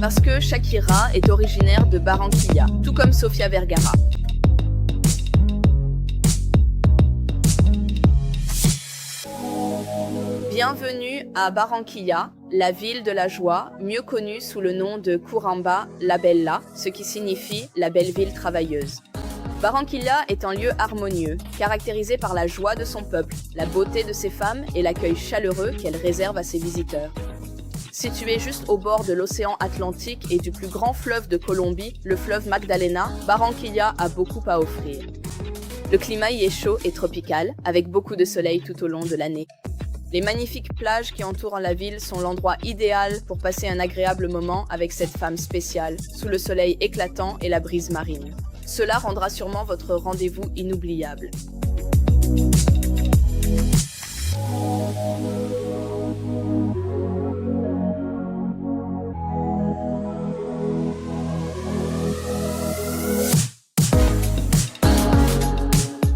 Parce que Shakira est originaire de Barranquilla, tout comme Sofía Vergara. Bienvenue à Barranquilla, la ville de la joie, mieux connue sous le nom de Curamba la Bella, ce qui signifie la belle ville travailleuse. Barranquilla est un lieu harmonieux, caractérisé par la joie de son peuple, la beauté de ses femmes et l'accueil chaleureux qu'elle réserve à ses visiteurs. Située juste au bord de l'océan Atlantique et du plus grand fleuve de Colombie, le fleuve Magdalena, Barranquilla a beaucoup à offrir. Le climat y est chaud et tropical, avec beaucoup de soleil tout au long de l'année. Les magnifiques plages qui entourent la ville sont l'endroit idéal pour passer un agréable moment avec cette femme spéciale, sous le soleil éclatant et la brise marine. Cela rendra sûrement votre rendez-vous inoubliable.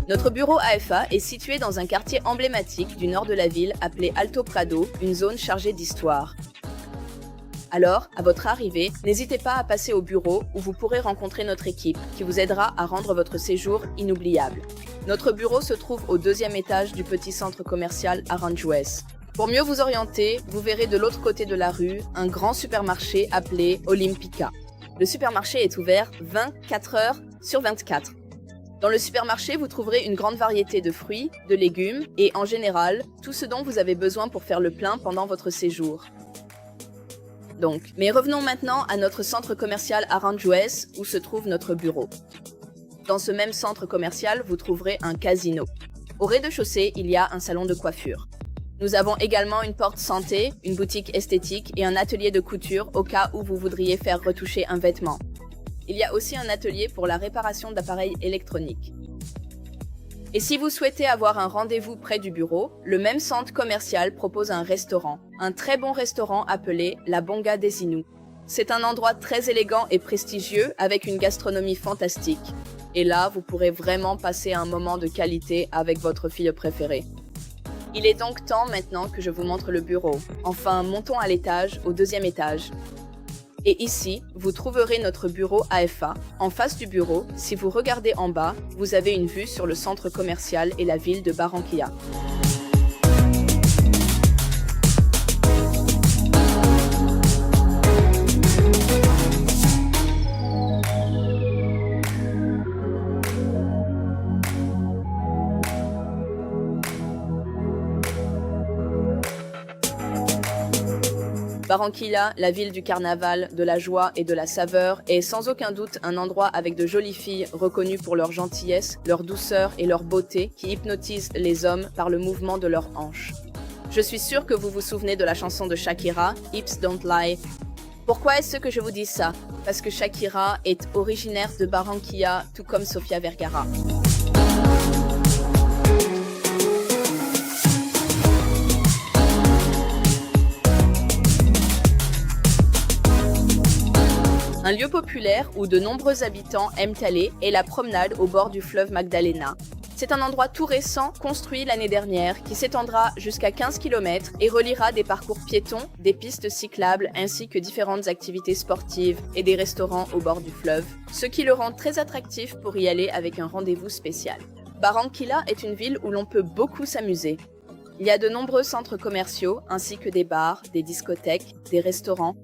Notre bureau AFA est situé dans un quartier emblématique du nord de la ville appelé Alto Prado, une zone chargée d'histoire. Alors, à votre arrivée, n'hésitez pas à passer au bureau où vous pourrez rencontrer notre équipe qui vous aidera à rendre votre séjour inoubliable. Notre bureau se trouve au 2e étage du petit centre commercial Aranjuez. Pour mieux vous orienter, vous verrez de l'autre côté de la rue un grand supermarché appelé Olympica. Le supermarché est ouvert 24 heures sur 24. Dans le supermarché, vous trouverez une grande variété de fruits, de légumes et, en général, tout ce dont vous avez besoin pour faire le plein pendant votre séjour. Mais revenons maintenant à notre centre commercial Aranjuez, où se trouve notre bureau. Dans ce même centre commercial, vous trouverez un casino. Au rez-de-chaussée, il y a un salon de coiffure. Nous avons également une porte santé, une boutique esthétique et un atelier de couture au cas où vous voudriez faire retoucher un vêtement. Il y a aussi un atelier pour la réparation d'appareils électroniques. Et si vous souhaitez avoir un rendez-vous près du bureau, le même centre commercial propose un restaurant, un très bon restaurant appelé La Bonga des Inous. C'est un endroit très élégant et prestigieux avec une gastronomie fantastique. Et là, vous pourrez vraiment passer un moment de qualité avec votre fille préférée. Il est donc temps maintenant que je vous montre le bureau. Enfin, montons à l'étage, au 2e étage. Et ici, vous trouverez notre bureau AFA. En face du bureau, si vous regardez en bas, vous avez une vue sur le centre commercial et la ville de Barranquilla. Barranquilla, la ville du carnaval, de la joie et de la saveur, est sans aucun doute un endroit avec de jolies filles reconnues pour leur gentillesse, leur douceur et leur beauté qui hypnotisent les hommes par le mouvement de leurs hanches. Je suis sûre que vous vous souvenez de la chanson de Shakira, Hips Don't Lie. Pourquoi est-ce que je vous dis ça? Parce que Shakira est originaire de Barranquilla, tout comme Sofía Vergara. Un lieu populaire où de nombreux habitants aiment aller est la promenade au bord du fleuve Magdalena. C'est un endroit tout récent, construit l'année dernière, qui s'étendra jusqu'à 15 km et reliera des parcours piétons, des pistes cyclables ainsi que différentes activités sportives et des restaurants au bord du fleuve, ce qui le rend très attractif pour y aller avec un rendez-vous spécial. Barranquilla est une ville où l'on peut beaucoup s'amuser. Il y a de nombreux centres commerciaux ainsi que des bars, des discothèques, des restaurants.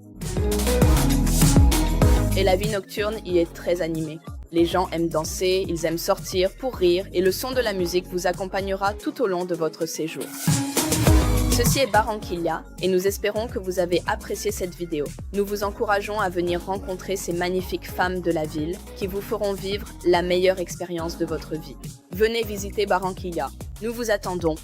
Et la vie nocturne y est très animée. Les gens aiment danser, ils aiment sortir pour rire et le son de la musique vous accompagnera tout au long de votre séjour. Ceci est Barranquilla et nous espérons que vous avez apprécié cette vidéo. Nous vous encourageons à venir rencontrer ces magnifiques femmes de la ville qui vous feront vivre la meilleure expérience de votre vie. Venez visiter Barranquilla. Nous vous attendons.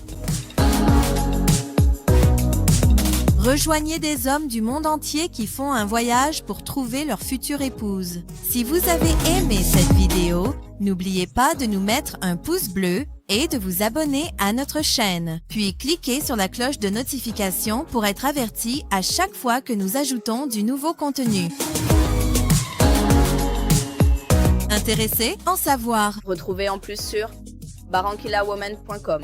Rejoignez des hommes du monde entier qui font un voyage pour trouver leur future épouse. Si vous avez aimé cette vidéo, n'oubliez pas de nous mettre un pouce bleu et de vous abonner à notre chaîne. Puis cliquez sur la cloche de notification pour être averti à chaque fois que nous ajoutons du nouveau contenu. Intéressé? En savoir? Retrouvez en plus sur barranquillawoman.com.